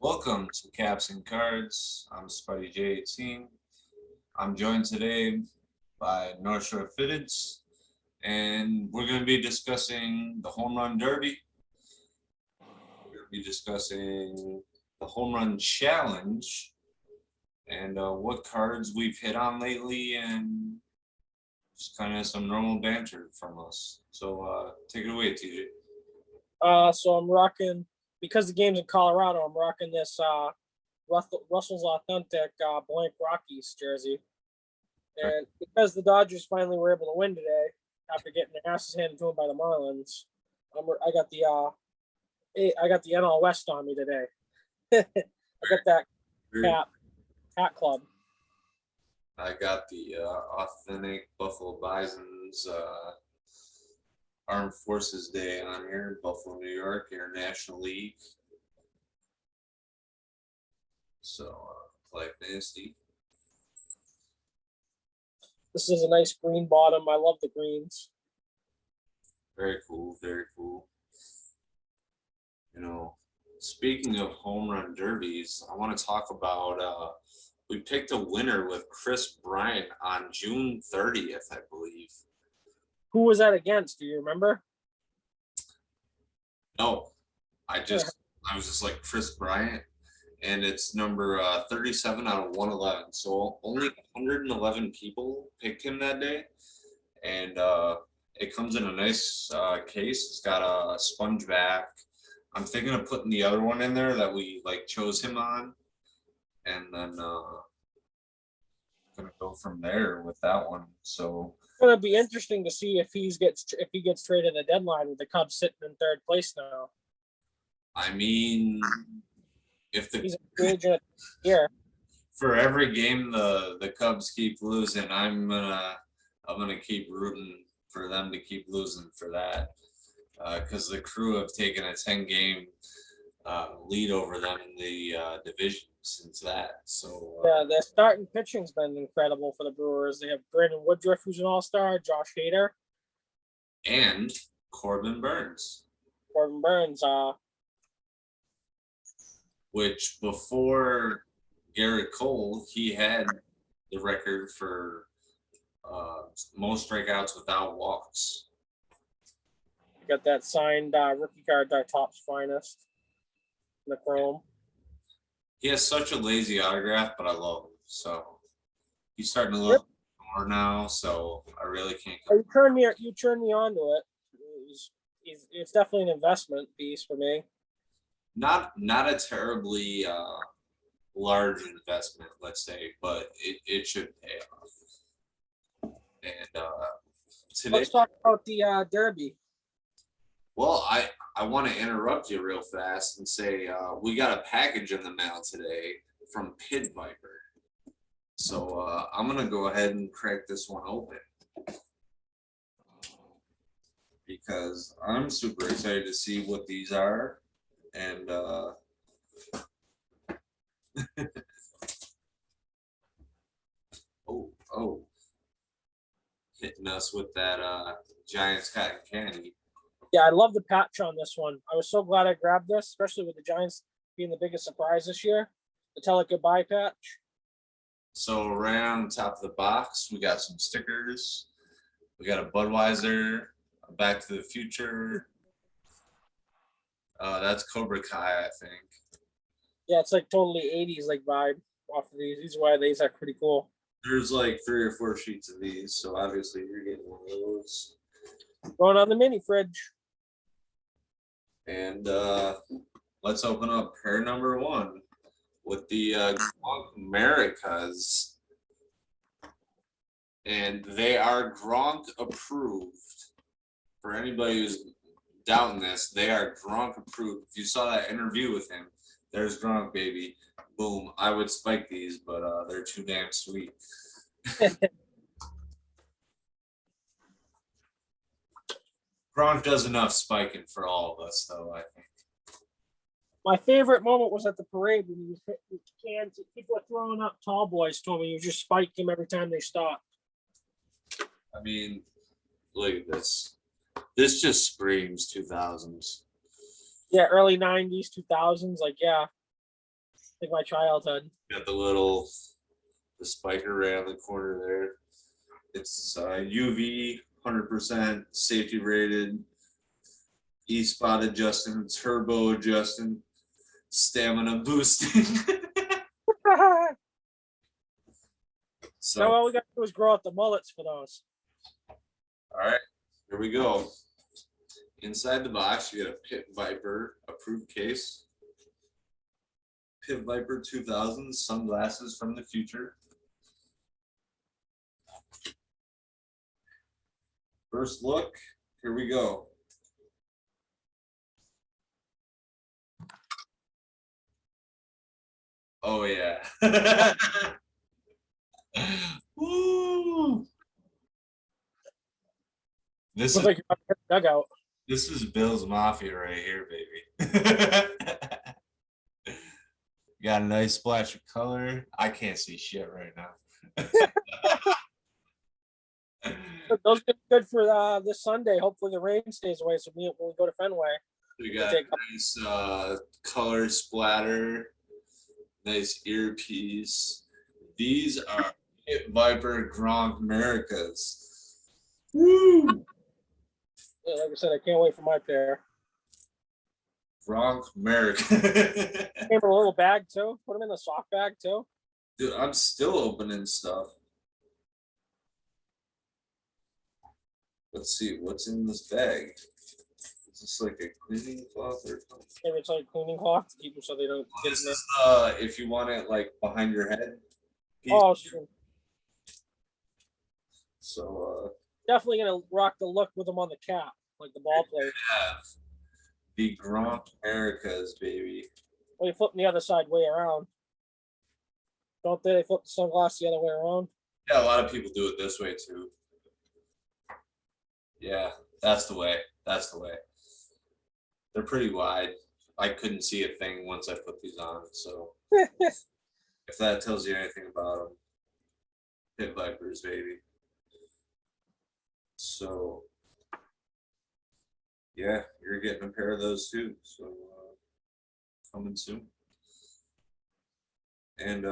Welcome to Caps and Cards. I'm Spuddy J18. I'm joined today by North Shore Fitteds, and we're going to be discussing the Home Run Derby. We're going to be discussing the Home Run Challenge and what cards we've hit on lately, and just kind of some normal banter from us. So take it away, TJ. So I'm rocking because the game's in Colorado. I'm rocking this Russell's Authentic blank Rockies jersey, and because the Dodgers finally were able to win today after getting their asses handed to them by the Marlins, I got the NL West on me today. I got that cat club. I got the authentic Buffalo Bison's Armed Forces Day on here, Buffalo, New York, International League. So, play nasty. This is a nice green bottom. I love the greens. Very cool, very cool. You know, speaking of home run derbies, I want to talk about we picked a winner with Chris Bryant on June 30th, I believe. Who was that against? Do you remember? No, I was just like Chris Bryant, and it's number 37 out of 111. So only 111 people picked him that day, and it comes in a nice case. It's got a sponge back. I'm thinking of putting the other one in there that we like chose him on, and then gonna go from there with that one. So It's gonna be interesting to see if he gets traded at the deadline with the Cubs sitting in third place now. I mean, if He's the a free agent here. for every game the Cubs keep losing, I'm gonna keep rooting for them to keep losing for that, because the Crew have taken a 10-game lead over them in the division since that. So Yeah, their starting pitching's been incredible for the Brewers. They have Brandon Woodruff, who's an all-star, Josh Hader, and Corbin Burns, Corbin Burns. which before Garrett Cole, he had the record for most strikeouts without walks. Got that signed rookie card, our Topps finest, in the chrome. He has such a lazy autograph, but I love him. So he's starting to look more now. So I really can't. You turned me on to it. It's definitely an investment piece for me. Not a terribly large investment, let's say, but it should pay off. And today, Let's talk about the Derby. well, I want to interrupt you real fast and say we got a package in the mail today from Pit Viper. So I'm gonna go ahead and crack this one open because I'm super excited to see what these are. And oh, hitting us with that Giants cotton candy. Yeah, I love the patch on this one. I was so glad I grabbed this, especially with the Giants being the biggest surprise this year. The Tell It Goodbye patch. So right on top of the box, we got some stickers. We got a Budweiser, a Back to the Future. That's Cobra Kai, I think. Yeah, it's like totally 80s like vibe off of these. These are pretty cool. There's like 3 or 4 sheets of these, so obviously you're getting one of those. Going on the mini fridge. And let's open up pair number 1 with the Gronk Americas. And they are Gronk approved. For anybody who's doubting this, they are Gronk approved. If you saw that interview with him, there's Gronk, baby. Boom. I would spike these, but they're too damn sweet. Gronk does enough spiking for all of us, though, I think. My favorite moment was at the parade when he was hitting with cans. People were throwing up tall boys to him, and you just spiked him every time they stopped. I mean, look at this. This just screams 2000s. Yeah, early 90s, 2000s. Like, yeah. Like my childhood. Got the spiker right on the corner there. It's UV, 100% safety rated, E-spot adjusting, turbo adjusting, stamina boosting. Now So, all we got to do is grow out the mullets for those. all right, here we go. Inside the box, you get a Pit Viper approved case. Pit Viper 2000 sunglasses from the future. First look, here we go. Oh yeah. Woo! This Looks is like you're out of the dugout. this is Bill's Mafia right here, baby. Got a nice splash of color. I can't see shit right now. But those are good for this Sunday. Hopefully the rain stays away, so when we go to Fenway, We we got take nice color splatter, nice earpiece. These are Pit Viper Gronk Americas. Woo! like I said, I can't wait for my pair. Gronk America. Came in a little bag too. Put them in the soft bag too. Dude, I'm still opening stuff. Let's see what's in this bag. Is this like a cleaning cloth or something? Maybe it's like cleaning cloth to keep them so they don't get This in there. is if you want it like behind your head. piece. Oh, So definitely gonna rock the look with them on the cap, like the ball player. have the Gronk Americas, baby. Well, you flip them the other side way around. Don't they flip the sunglasses the other way around? Yeah, a lot of people do it this way too. Yeah, that's the way. That's the way. They're pretty wide. I couldn't see a thing once I put these on. So if that tells you anything about them, Pit Vipers, baby. So yeah, you're getting a pair of those too. So coming soon. And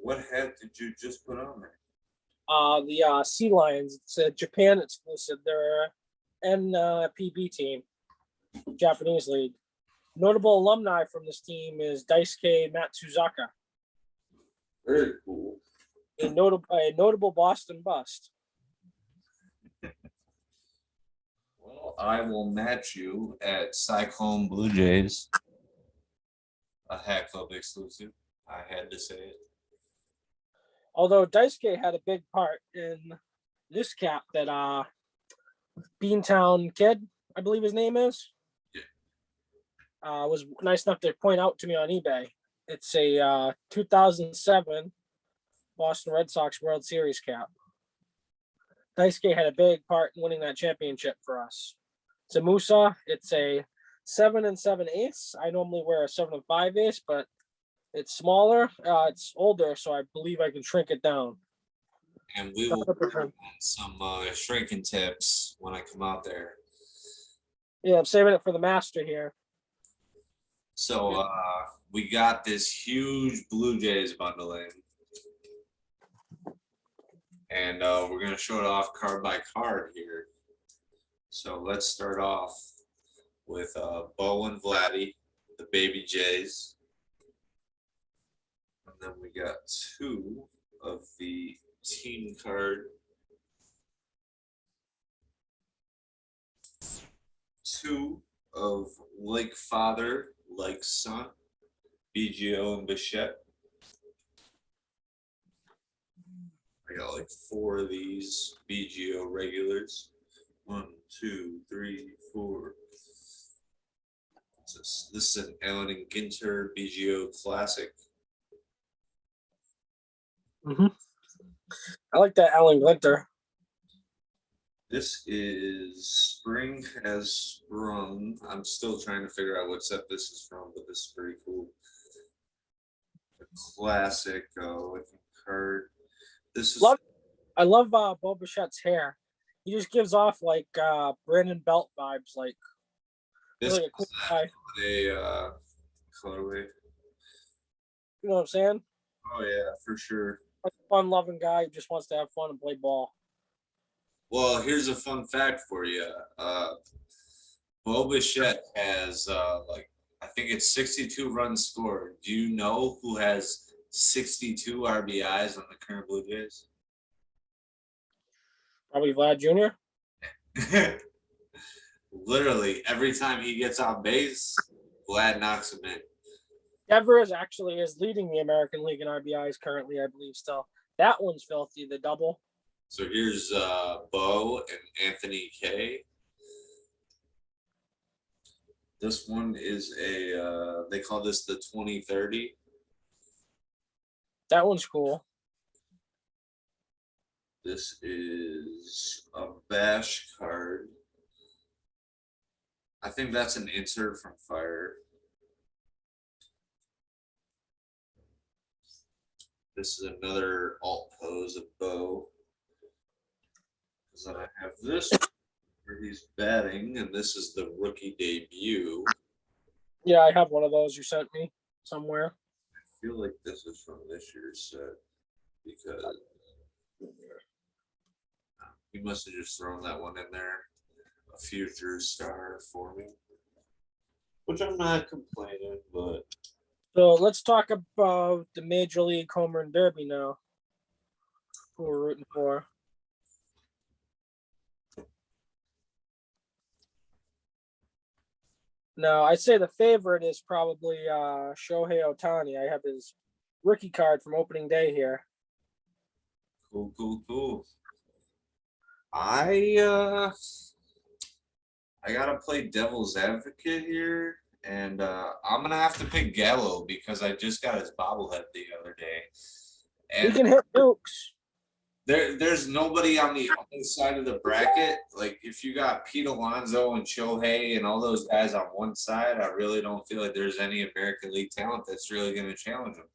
what hat did you just put on there? The Sea Lions. It's a Japan exclusive. They're an NPB team, Japanese league. Notable alumni from this team is Daisuke Matsuzaka, Very cool. a notable Boston bust. Well, I will match you at Cyclone Blue Jays, a Hat Club exclusive. I had to say it. Although Daisuke had a big part in this cap that Beantown Kid, I believe his name is, was nice enough to point out to me on eBay. It's a 2007 Boston Red Sox World Series cap. Daisuke had a big part in winning that championship for us. It's a Musa. It's a 7 7/8. I normally wear a 7 5 ace, but it's smaller. It's older, so I believe I can shrink it down. And we will work on some shrinking tips when I come out there. Yeah, I'm saving it for the master here. So we got this huge Blue Jays bundle in. And we're going to show it off card by card here. So let's start off with Bo and Vladdy, the Baby Jays. And then we got two of the team card. Two of like father, like son, BGO and Bichette. I got like 4 of these BGO regulars. 1, 2, 3, 4. This is an Allen and Ginter BGO Classic. I like that Allen Glinter. This is Spring Has Sprung. I'm still trying to figure out what set this is from, but this is pretty cool. A classic looking card. This is I love Bo Bichette's hair. He just gives off like Brandon Belt vibes, like this really a cool guy. a colorway. You know what I'm saying? Oh yeah, for sure. Like a fun-loving guy who just wants to have fun and play ball. Well, here's a fun fact for you. Bo Bichette has like I think it's 62 runs scored. Do you know who has 62 RBIs on the current Blue Jays? Probably Vlad Jr. Literally every time he gets on base, Vlad knocks him in. Devers actually is leading the American League in RBIs currently, I believe. Still, that one's filthy. The double. So here's Bo and Anthony K. This one is they call this the 2030. That one's cool. This is a bash card. I think that's an insert from Fire. This is another alt pose of Bo. Because then I have this where he's batting, and this is the rookie debut. Yeah, I have one of those you sent me somewhere. I feel like this is from this year's set because he must have just thrown that one in there. A future star for me, which I'm not complaining, but So let's talk about the Major League Home Run Derby now. Who we're rooting for. Now, I'd say the favorite is probably Shohei Ohtani. I have his rookie card from opening day here. cool. I gotta play devil's advocate here, and I'm gonna have to pick Gallo because I just got his bobblehead the other day, He and can hit nukes. there's nobody on the other side of the bracket. Like if you got Pete Alonso and Shohei and all those guys on one side, I really don't feel like there's any American League talent that's really gonna challenge him.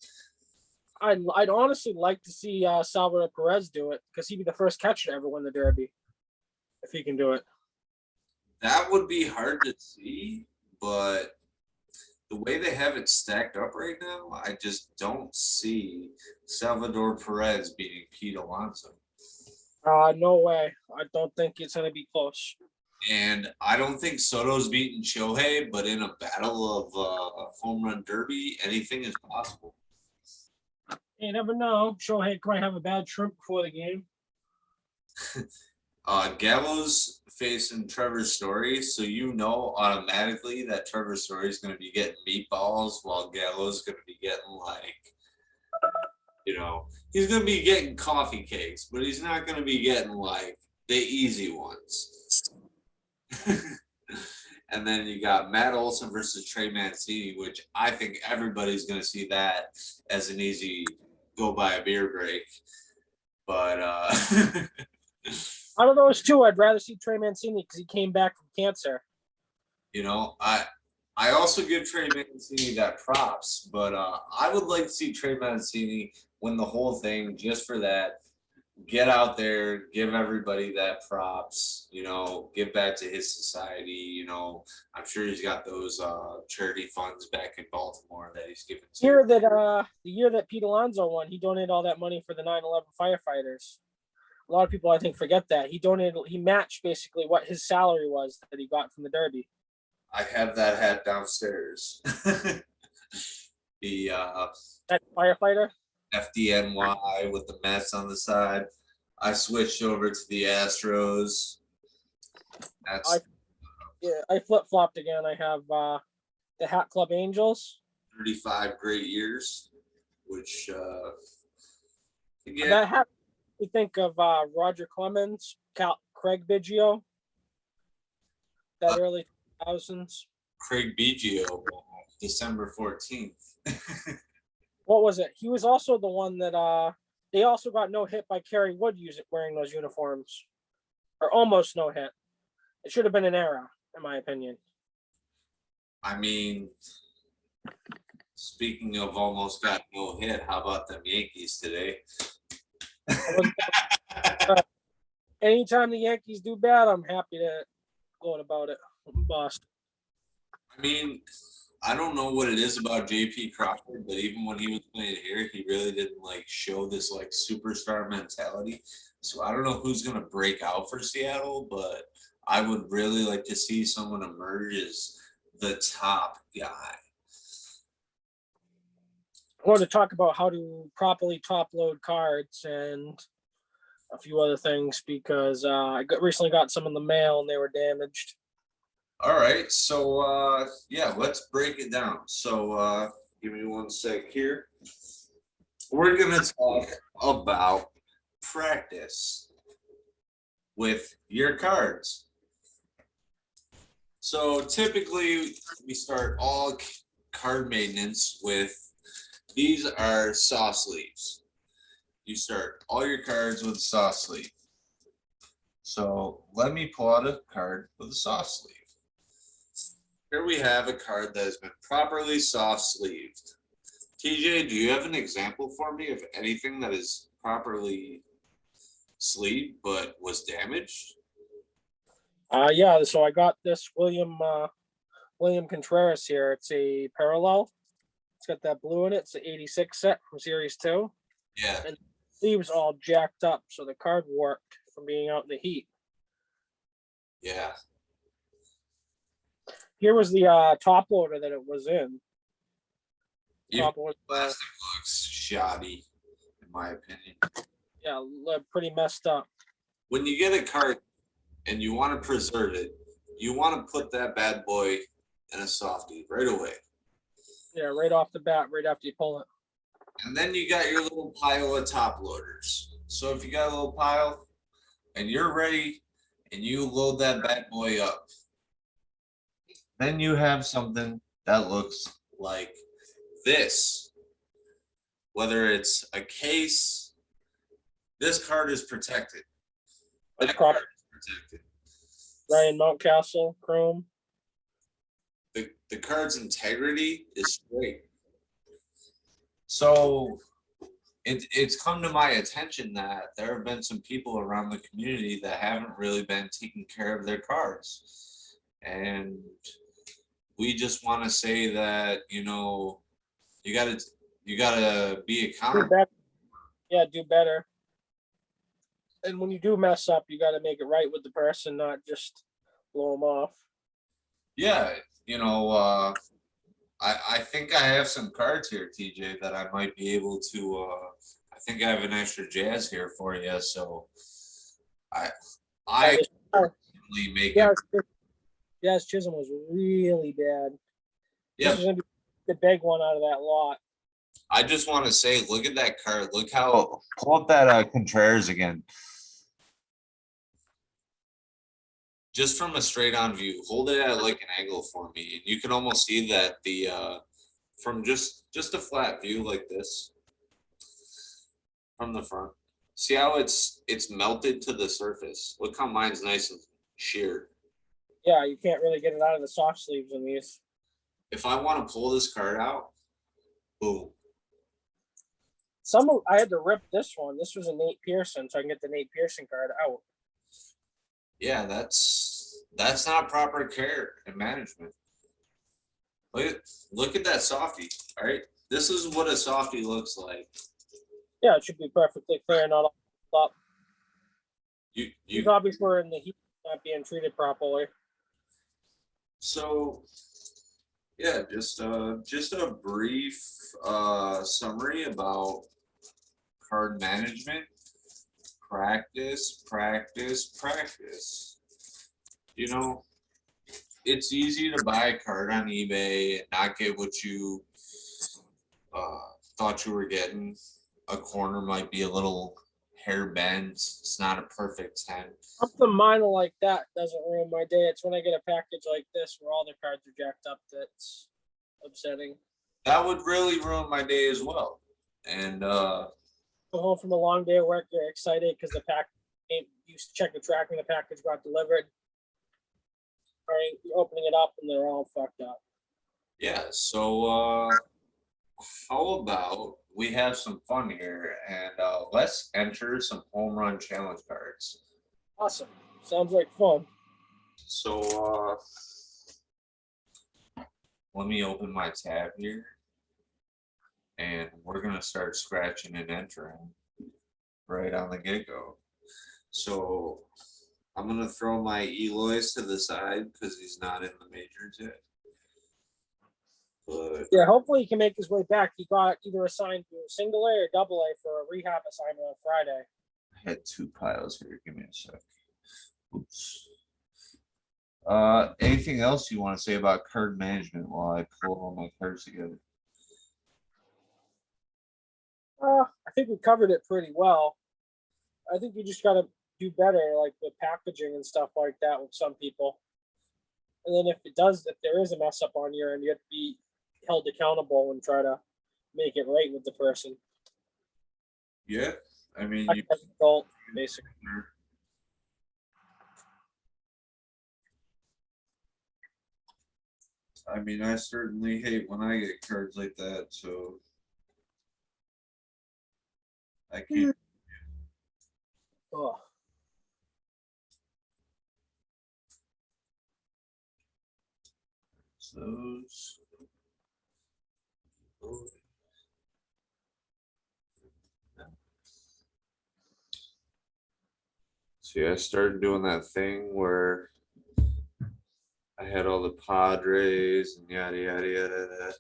I'd honestly like to see Salvador Perez do it because he'd be the first catcher to ever win the Derby if he can do it. That would be hard to see, but the way they have it stacked up right now, I just don't see Salvador Perez beating Pete Alonso. No way. I don't think it's going to be close. And I don't think Soto's beating Shohei, but in a battle of a home run derby, anything is possible. You never know. Shohei might have a bad shrimp before the game. Gallo's facing Trevor Story, so you know automatically that Trevor Story is going to be getting meatballs while Gallo's going to be getting he's going to be getting coffee cakes, but he's not going to be getting like the easy ones. And then you got Matt Olson versus Trey Mancini, which I think everybody's going to see that as an easy go buy a beer break. But out of those two, I'd rather see Trey Mancini because he came back from cancer. I also give Trey Mancini that props, but I would like to see Trey Mancini win the whole thing just for that. Get out there, give everybody that props, give back to his society. I'm sure he's got those charity funds back in Baltimore that he's given to. The year that Pete Alonso won, he donated all that money for the 9/11 firefighters. A lot of people, I think, forget that. He matched basically what his salary was that he got from the Derby. I have that hat downstairs. That firefighter? FDNY with the Mets on the side. I switched over to the Astros. I flip-flopped again. I have the Hat Club Angels. 35 great years, which That hat, you think of Roger Clemens, Craig Biggio, that early 2000s. Craig Biggio, December 14th. What was it? He was also the one that they also got no hit by Kerry Wood wearing those uniforms, or almost no hit. It should have been an error, in my opinion. I mean, speaking of almost got no hit, how about them Yankees today? Anytime the Yankees do bad, I'm happy to gloat about it. I'm boss. I mean, I don't know what it is about JP Crawford, but even when he was playing here, he really didn't like show this like superstar mentality. So I don't know who's gonna break out for Seattle, but I would really like to see someone emerge as the top guy. I want to talk about how to properly top load cards and a few other things because recently got some in the mail and they were damaged. All right, so yeah, let's break it down. So give me one sec here. We're gonna talk about practice with your cards. So typically we start all card maintenance with these are saw sleeves. You start all your cards with a saw sleeve. So let me pull out a card with a saw sleeve. Here we have a card that has been properly soft sleeved. TJ, do you have an example for me of anything that is properly sleeved but was damaged? Yeah, so I got this William Contreras here. It's a parallel. It's got that blue in it. It's the 86 set from Series 2. Yeah. And the sleeves all jacked up, so the card warped from being out in the heat. Yeah. Here was the top loader that it was in. Even Top loader, plastic looks shoddy, in my opinion. yeah, pretty messed up. When you get a card and you want to preserve it, you want to put that bad boy in a softie right away. Yeah, right off the bat, right after you pull it. And then you got your little pile of top loaders. So if you got a little pile and you're ready and you load that bad boy up, then you have something that looks like this. Whether it's a case, this card is protected. That card is protected. Ryan Mountcastle, Chrome. The card's integrity is straight. So it's come to my attention that there have been some people around the community that haven't really been taking care of their cards. And we just want to say that, you know, you gotta be accountable. Yeah, do better. And when you do mess up, you got to make it right with the person, not just blow them off. Yeah, you know, I think I have some cards here, TJ, that I might be able to. I think I have an extra jazz here for you, so I personally make yeah, it. Jazz Chisholm was really bad. Yeah, this is gonna be the big one out of that lot. I just want to say, look at that card. Look how pull up that Contreras again. Just from a straight on view, hold it at like an angle for me, and you can almost see that the from just a flat view like this from the front. See how it's melted to the surface. Look how mine's nice and sheared. Yeah, you can't really get it out of the soft sleeves in these. If I want to pull this card out, boom. I had to rip this one. This was a Nate Pearson, so I can get the Nate Pearson card out. Yeah, that's not proper care and management. Look at that softie. All right, this is what a softie looks like. Yeah, it should be perfectly clear, not all up. You obviously were in the heat, not being treated properly. So yeah, just a brief summary about card management. Practice, practice, practice. You know, it's easy to buy a card on eBay and not get what you thought you were getting. A corner might be a little hair bent. It's not a perfect 10. Something minor like that doesn't ruin my day. It's when I get a package like this where all the cards are jacked up that's upsetting. That would really ruin my day as well. And go home from a long day of work, you're excited because the pack came, you check the tracking, the package got delivered. All right, you're opening it up and they're all fucked up. Yeah, so how about we have some fun here and let's enter some home run challenge cards. Awesome. Sounds like fun. So let me open my tab here, and we're gonna start scratching and entering right on the get-go. So I'm gonna throw my Eloy's to the side because he's not in the majors yet. But Yeah, hopefully he can make his way back. He got either assigned to single A or double A for a rehab assignment on Friday. I had two piles here. Give me a sec. Oops. Anything else you want to say about card management while I pull all my cards together? I think we covered it pretty well. I think you just got to do better, like with packaging and stuff like that with some people. And then if there is a mess up on your end, you have to be held accountable and try to make it right with the person. Yeah, I mean, Like that's the goal, basically. I certainly hate when I get cards like that, so I can't. Oh, Those. See, I started doing that thing where I had all the Padres and yada yada yada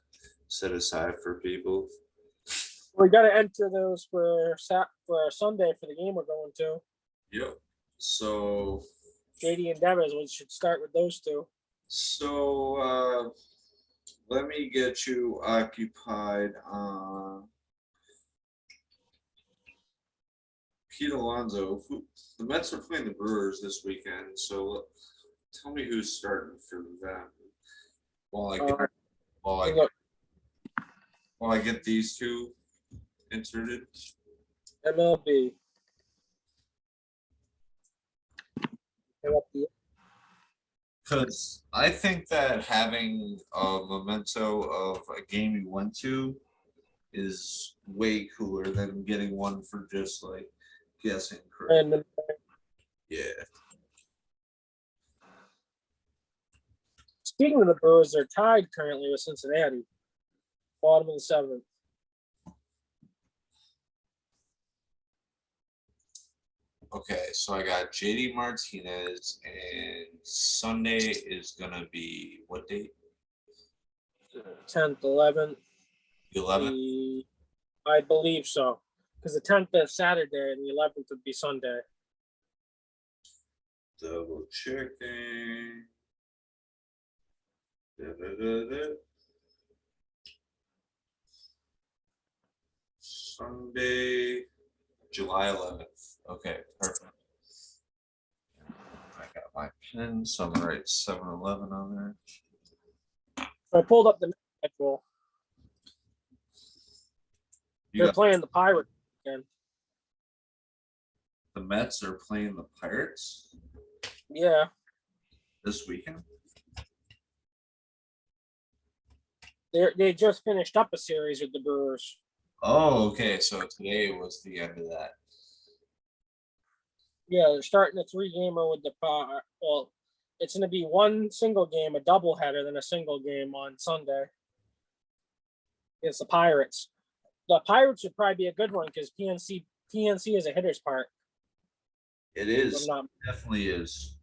set aside for people. we got to enter those for Sunday for the game we're going to. Yep. So JD and Devers, we should start with those two. let me get you occupied on Pete Alonso. The Mets are playing the Brewers this weekend, so tell me who's starting for them. While I get while I get, while I get these two inserted. MLB. Because I think that having a memento of a game you went to is way cooler than getting one for just like guessing correct. And Yeah. speaking of the Brewers, they're tied currently with Cincinnati, bottom of the seventh. Okay, so I got JD Martinez, and Sunday is gonna be what date? 10th, 11th. 11th. I believe so, because the 10th is Saturday and the 11th would be Sunday. Double checking. Da, da, da, da. Sunday, July 11th. Okay, perfect. I got my pen, so I'm gonna write 7-Eleven on there. So I pulled up the schedule. They're playing the Pirates again. The Mets are playing the Pirates Yeah. this weekend. They just finished up a series with the Brewers. Oh, okay. So today was the end of that. Yeah, they're starting a 3-gamer with the well, it's going to be one single game, a doubleheader, then a single game on Sunday against the Pirates. The Pirates would probably be a good one because PNC is a hitter's park. It is. Definitely is.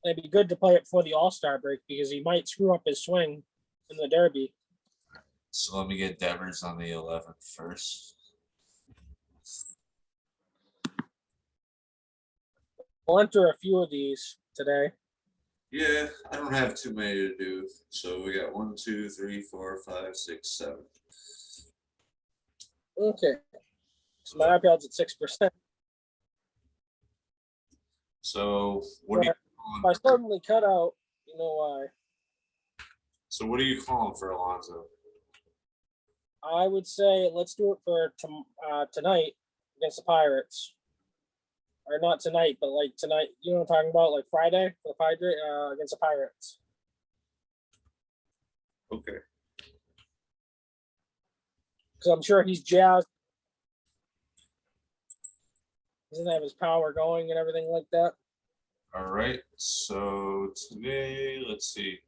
It'd be good to play it before the All-Star break because he might screw up his swing in the Derby. So let me get Devers on the 11th first. We'll enter a few of these today. Yeah, I don't have too many to do. So we got 1, 2, 3, 4, 5, 6, 7. Okay. So my iPad's at 6%. So what are you if I suddenly cut out, you know why. So what are you calling for Alonso? I would say let's do it for tonight against the Pirates. Or not tonight, but like tonight. You know what I'm talking about? Like Friday for the Pirates against the Pirates. Okay. Because I'm sure he's jazzed. He doesn't have his power going and everything like that. All right. So today, let's see.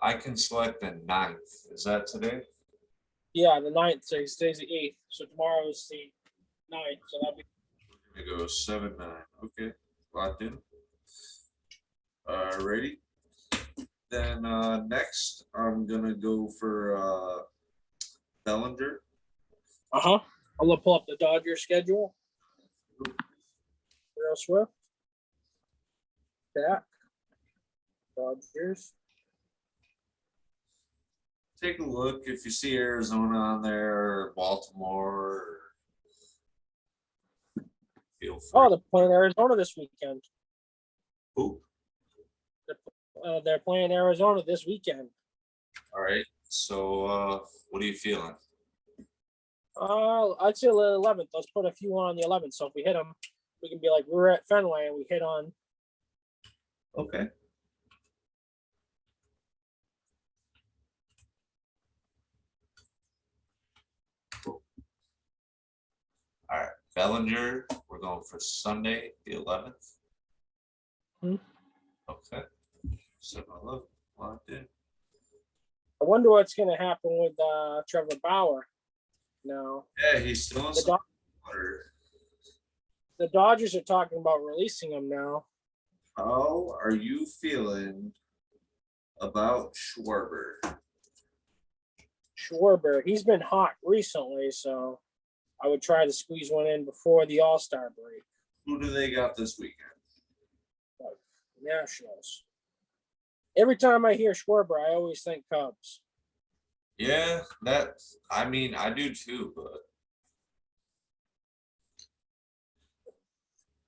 I can select the 9th. Is that today? Yeah, the 9th. So today's the 8th. So tomorrow is the 9th. So that'll be We're gonna go 7-9. Okay, locked in. Ready? Then next, I'm gonna go for Bellinger. I'm gonna pull up the Dodger schedule. Real Swift. Back. Dodgers. Take a look if you see Arizona on there, or Baltimore. Feel free. Oh, they're playing Arizona this weekend. Ooh, They're playing Arizona this weekend. all right. So, what are you feeling? I'd say the 11th. Let's put a few on the 11th. So if we hit them, we can be like, we're at Fenway and we hit on. Okay. Cool. All right, Bellinger. We're going for Sunday, the 11th. Okay. 7-11. Locked in. I wonder what's going to happen with Trevor Bauer now. Yeah, he's still in some water. The Dodgers are talking about releasing him now. How are you feeling about Schwarber? Schwarber, he's been hot recently, so I would try to squeeze one in before the All-Star break. Who do they got this weekend? Nationals. Every time I hear Schwarber, I always think Cubs. Yeah, I mean, I do too, but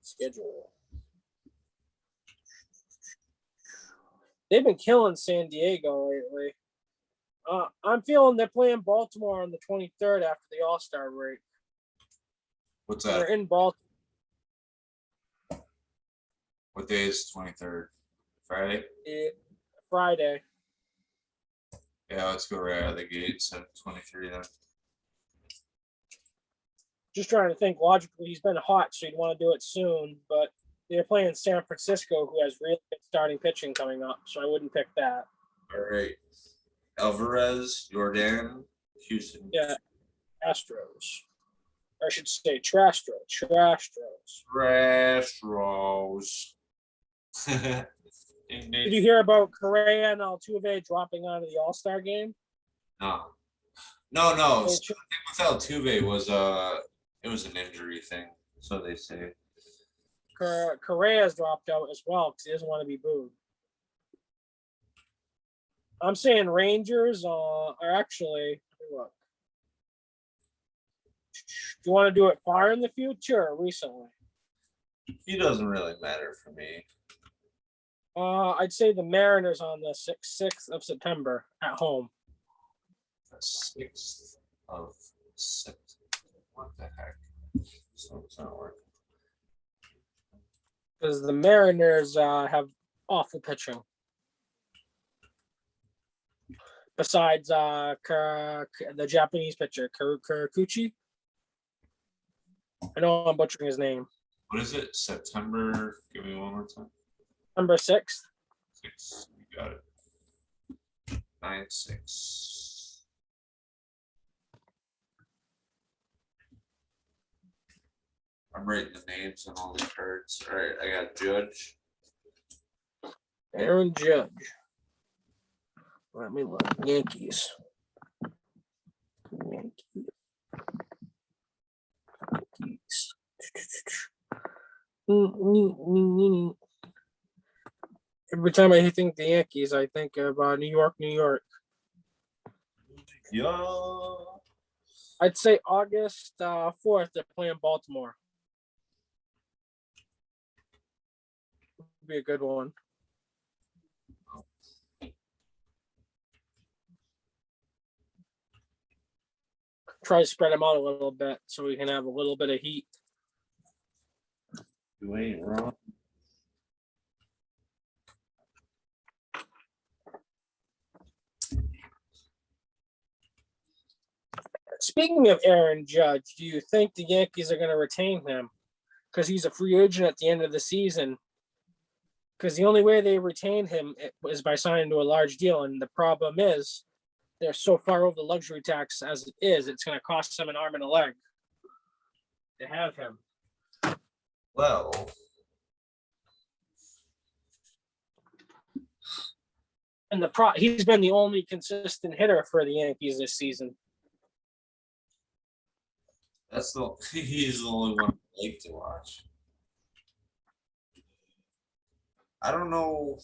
Schedule. They've been killing San Diego lately. I'm feeling they're playing Baltimore on the 23rd after the All-Star break. what's They're that? in Baltimore. What day is 23rd? Friday? Friday. Yeah, let's go right out of the gates at 23 then. Just trying to think logically. He's been hot, so you'd want to do it soon. But they're playing San Francisco, who has really good starting pitching coming up, so I wouldn't pick that. All right. Alvarez, Jordan, Houston. Yeah, Astros. Or I should say Trastros. Astros. Did you hear about Correa and Altuve dropping out of the All-Star game? No. No. The thing with Altuve was it was an injury thing, so they say. Correa's dropped out as well because he doesn't want to be booed. I'm saying Rangers are actually look. Do you want to do it far in the future or recently? He doesn't really matter for me. I'd say the Mariners on the 6th of September at home. The 6th of September. What the heck? So it's not working. Because the Mariners have awful pitching. Besides the Japanese pitcher, Kikuchi. I know I'm butchering his name. What is it? September? Give me one more time. Number 6th. 6. You got it. 9-6. I'm writing the names on all the cards. All right, I got Judge. Aaron Judge. Let me look. Yankees. Every time I think the Yankees, I think of New York. Yeah. I'd say August 4th, they're playing Baltimore. Would be a good one. Try to spread them out a little bit so we can have a little bit of heat. You ain't wrong. Speaking of Aaron Judge, do you think the Yankees are going to retain him? Because he's a free agent at the end of the season. because the only way they retain him is by signing to a large deal. And the problem is they're so far over the luxury tax as it is, it's going to cost them an arm and a leg to have him. Well, And he's been the only consistent hitter for the Yankees this season. he's the only one I like to watch. I don't know.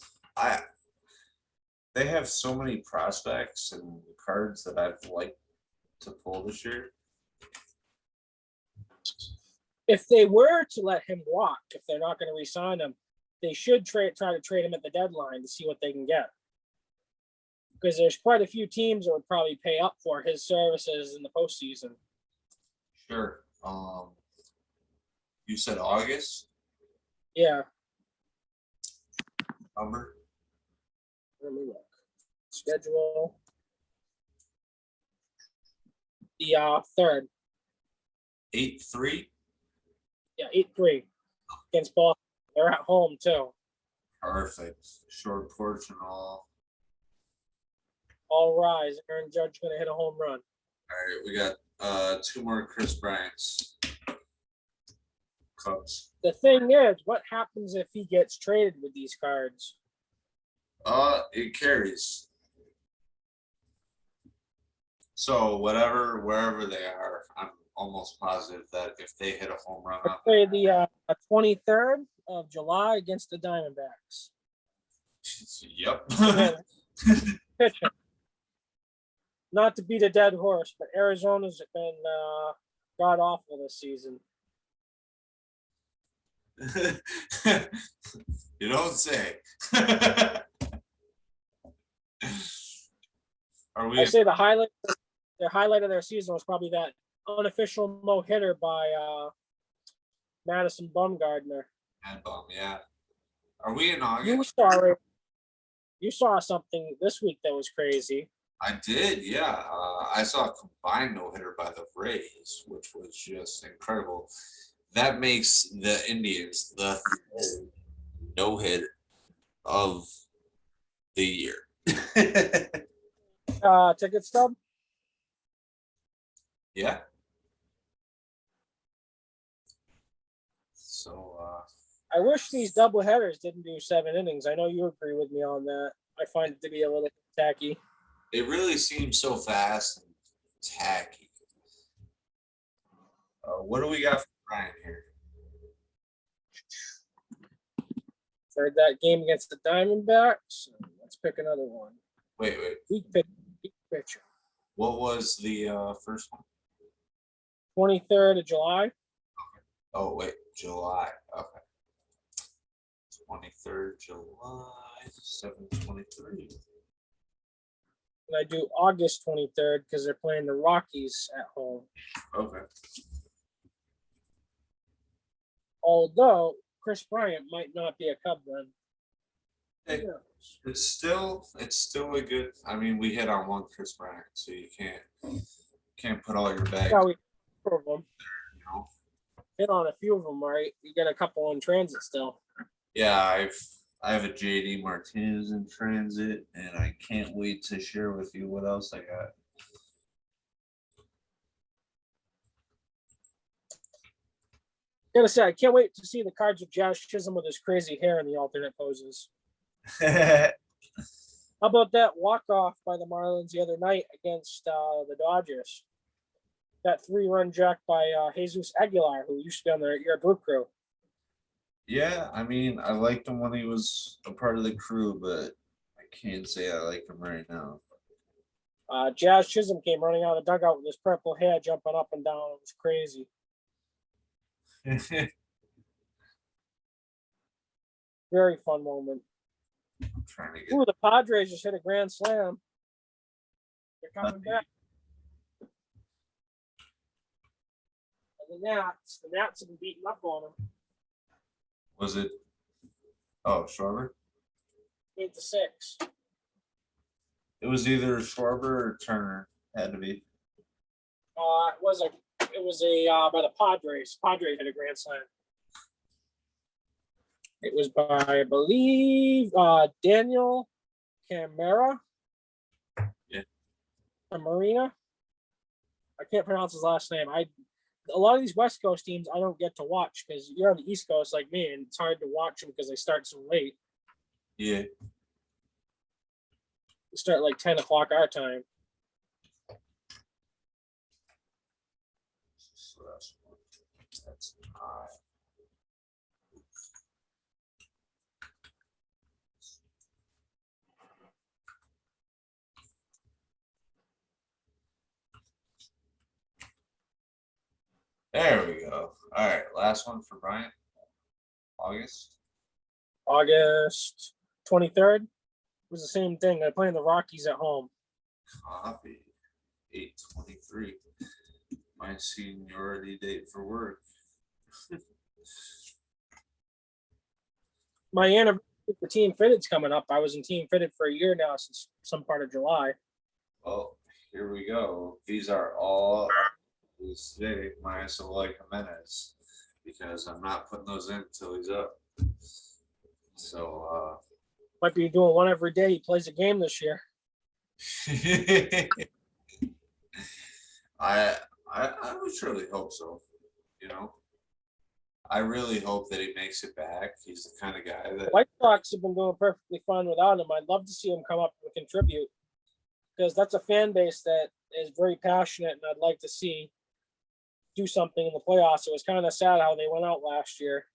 They have so many prospects and cards that I'd like to pull this year. If they were to let him walk, if they're not going to re-sign him, they should try to trade him at the deadline to see what they can get. Because there's quite a few teams that would probably pay up for his services in the postseason. Sure. You said August? Yeah. Number? Let me look. Schedule. The 3rd. 8-3? Yeah, 8-3 against Boston. They're at home too. Perfect. Short porch and all. All rise. Aaron Judge going to hit a home run. All right, we got 2 more Chris Bryant's. Cubs. The thing is, what happens if he gets traded with these cards? It carries. So wherever they are, I'm almost positive that if they hit a home run, Let's play the 23rd of July against the Diamondbacks. Yep. Pitching. Not to beat a dead horse, but Arizona's been god awful this season. You don't say. I say the highlight of their season was probably that unofficial no-hitter by Madison Bumgarner. And yeah. Are we in August? You saw something this week that was crazy. I did, yeah. I saw a combined no-hitter by the Rays, which was just incredible. That makes the Indians the no-hit of the year. Ticket stub? Yeah. So I wish these double headers didn't do 7 innings. I know you agree with me on that. I find it to be a little tacky. It really seems so fast and tacky. What do we got for Brian here? For that game against the Diamondbacks, let's pick another one. Wait. Weak pitcher. What was the first one? 23rd of July. Oh, wait, July. Okay. 23rd July, 7/23. And I do August 23rd because they're playing the Rockies at home. Okay. Although Chris Bryant might not be a Cub then. Hey, it's still a good. I mean, we hit on one Chris Bryant, so you can't put all your bags. Yeah, we hit them. You know? Hit on a few of them, right? You got a couple in transit still. Yeah, I have a JD Martinez in transit, and I can't wait to share with you what else I got. Gotta say, I can't wait to see the cards with Josh Chisholm with his crazy hair in the alternate poses. How about that walk-off by the Marlins the other night against the Dodgers? That 3-run jack by Jesus Aguilar, who used to be on your Blue Crew. Yeah, I mean, I liked him when he was a part of the crew, but I can't say I like him right now. Jazz Chisholm came running out of the dugout with his purple hair jumping up and down. It was crazy. Very fun moment. I'm trying to get. Ooh, the Padres just hit a grand slam. They're coming back. And the Nats have been beating up on them. Was it? Oh, Schwarber. 8-6. It was either Schwarber or Turner. Had to be. It was a by the Padres. Padres hit a grand slam. It was by, I believe, Daniel Camara. Yeah. Marina. I can't pronounce his last name. A lot of these West Coast teams I don't get to watch because you're on the East Coast like me, and it's hard to watch them because they start so late. Yeah. They start like 10 o'clock our time. So that's high. There we go. All right, last one for Bryant. August. August 23rd was the same thing. They're playing the Rockies at home. Copy. 8/23. My seniority date for work. My anniversary for Team Fitted's coming up. I was in Team Fitted for a year now since some part of July. Well, here we go. These are all today minus Eloy Jimenez because I'm not putting those in until he's up. So Might be doing one every day. He plays a game this year. I would surely hope so. You know, I really hope that he makes it back. He's the kind of guy that White Sox have been doing perfectly fine without him. I'd love to see him come up and contribute because that's a fan base that is very passionate, and I'd like to see do something in the playoffs. It was kind of sad how they went out last year.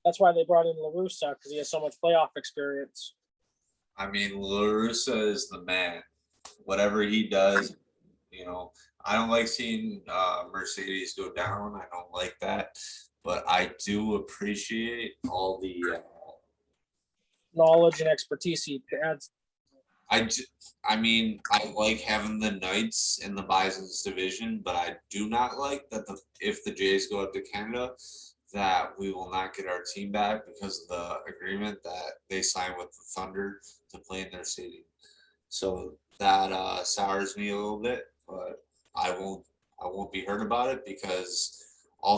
That's why they brought in La Russa because he has so much playoff experience. I mean, La Russa is the man. Whatever he does, you know, I don't like seeing Mercedes go down. I don't like that, but I do appreciate all the. Knowledge and expertise he adds. I mean, I like having the Knights in the Bison's division, but I do not like that if the Jays go up to Canada, that we will not get our team back because of the agreement that they signed with the Thunder to play in their stadium. So that sours me a little bit, but I won't be hurt about it because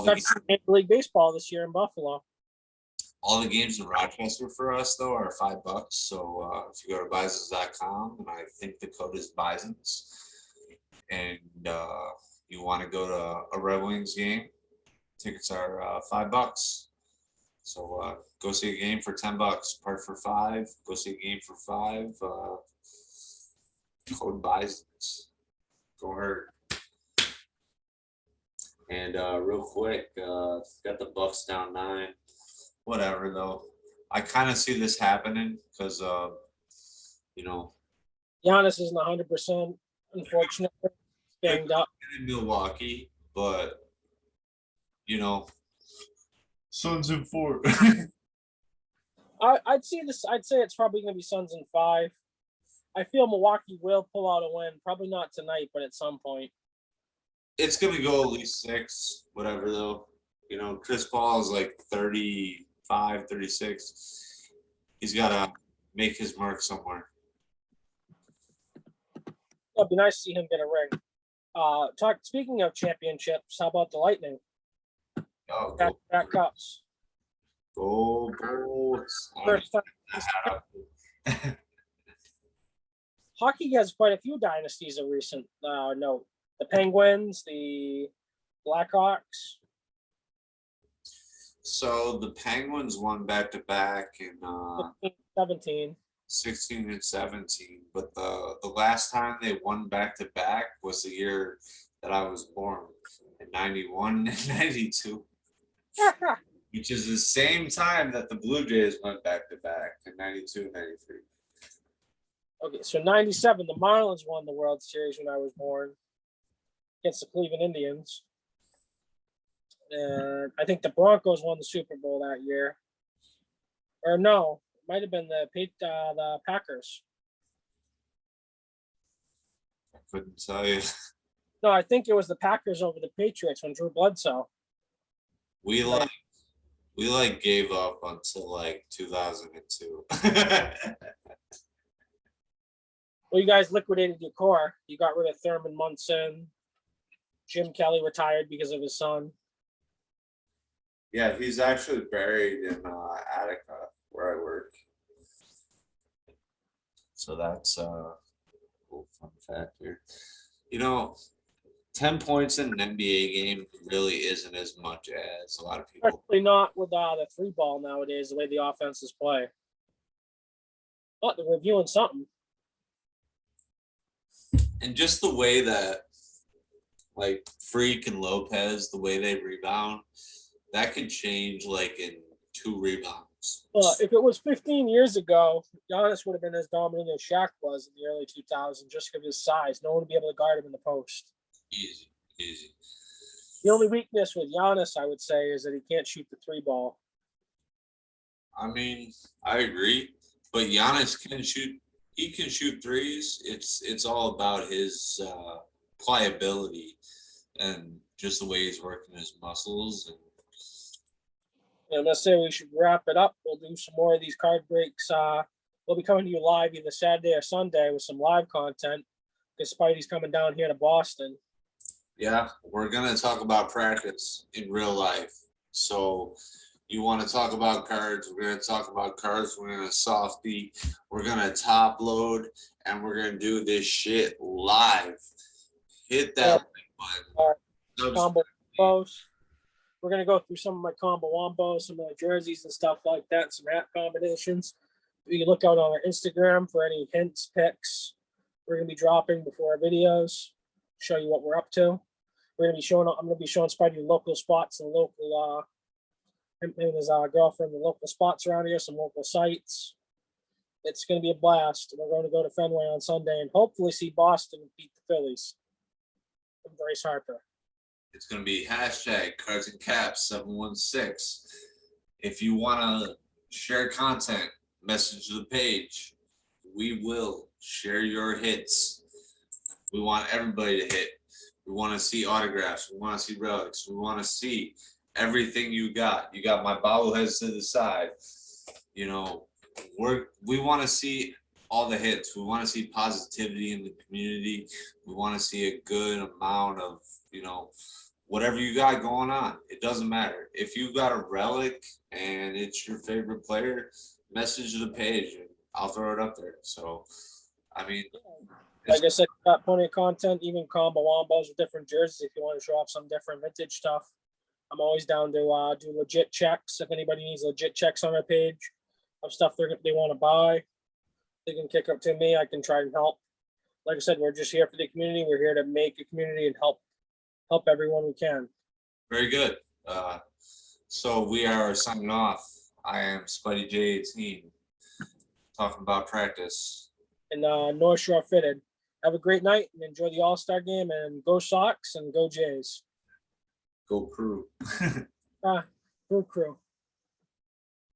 That's Major League Baseball this year in Buffalo. all the games in Rochester for us though are $5. So if you go to bisons.com, and I think the code is bisons, and you want to go to a Red Wings game, tickets are $5. So go see a game for $10. Park for $5. Go see a game for $5. Code bisons. Go hurt. And real quick, got the Bucks down 9. Whatever though. I kind of see this happening because you know, Giannis isn't 100%, unfortunately, banged up. in Milwaukee, but you know, Suns in 4. I'd see this. I'd say it's probably going to be Suns in 5. I feel Milwaukee will pull out a win. Probably not tonight, but at some point. It's gonna go at least 6, whatever though. You know, Chris Paul is like 35, 36. He's gotta make his mark somewhere. It'd be nice to see him get a ring. Speaking of championships, how about the Lightning? Oh, Back cups. go Bulls. First time. Hockey has quite a few dynasties of recent note. The Penguins, the Blackhawks. So the Penguins won back to back in 17. 16 and 17, but the last time they won back to back was the year that I was born, in 91 and 92, which is the same time that the Blue Jays went back to back in 92 and 93. Okay, so 97, the Marlins won the World Series when I was born against the Cleveland Indians. And I think the Broncos won the Super Bowl that year. Or no, it might have been the Packers. I couldn't tell you. No, I think it was the Packers over the Patriots when Drew Bledsoe. We gave up until like 2002. Well, you guys liquidated your core. You got rid of Thurman Munson. Jim Kelly retired because of his son. Yeah, he's actually buried in Attica, where I work. So that's cool fun fact here. You know, 10 points in an NBA game really isn't as much as a lot of people. Especially not with the three ball nowadays, the way the offenses play. But they're reviewing something. And just the way that, like, Freak and Lopez, the way they rebound, that could change, like, in 2 rebounds. If it was 15 years ago, Giannis would have been as dominant as Shaq was in the early 2000s just because of his size. No one would be able to guard him in the post. Easy, easy. The only weakness with Giannis, I would say, is that he can't shoot the three ball. I mean, I agree, but Giannis can shoot. He can shoot threes. It's all about his pliability and just the way he's working his muscles. And let's say we should wrap it up. We'll do some more of these card breaks. We'll be coming to you live either Saturday or Sunday with some live content because Spidey's coming down here to Boston. Yeah, we're gonna talk about practice in real life. So you want to talk about cards? We're gonna talk about cards. We're gonna softy. We're gonna top load, and we're gonna do this shit live. Hit that like button. Combo combos. We're gonna go through some of my combo wombos, some of my jerseys and stuff like that, some hat combinations. You can look out on our Instagram for any hints, picks. We're gonna be dropping before our videos, show you what we're up to. I'm gonna be showing Spidey local spots and local him and his girlfriend, the local spots around here, some local sites. It's gonna be a blast. We're going to go to Fenway on Sunday and hopefully see Boston beat the Phillies. And Bryce Harper. It's going to be hashtag cards and caps 716. If you want to share content, message the page. We will share your hits. We want everybody to hit. We want to see autographs. We want to see relics. We want to see everything you got. You got my bobbleheads to the side. You know, we want to see all the hits. We want to see positivity in the community. We want to see a good amount of, whatever you got going on. It doesn't matter. If you got a relic and it's your favorite player, message the page and I'll throw it up there. So, I mean, like I said, got plenty of content, even combo wombos with different jerseys if you want to show off some different vintage stuff. I'm always down to do legit checks. If anybody needs legit checks on our page of stuff they want to buy, they can kick up to me. I can try and help. Like I said, we're just here for the community. We're here to make a community and help everyone we can. Very good. So we are signing off. I am Spuddy J18, talking about practice. And North Shore Fitted. Have a great night and enjoy the All-Star game, and go Sox and go Jays. Go Crew. Go Crew.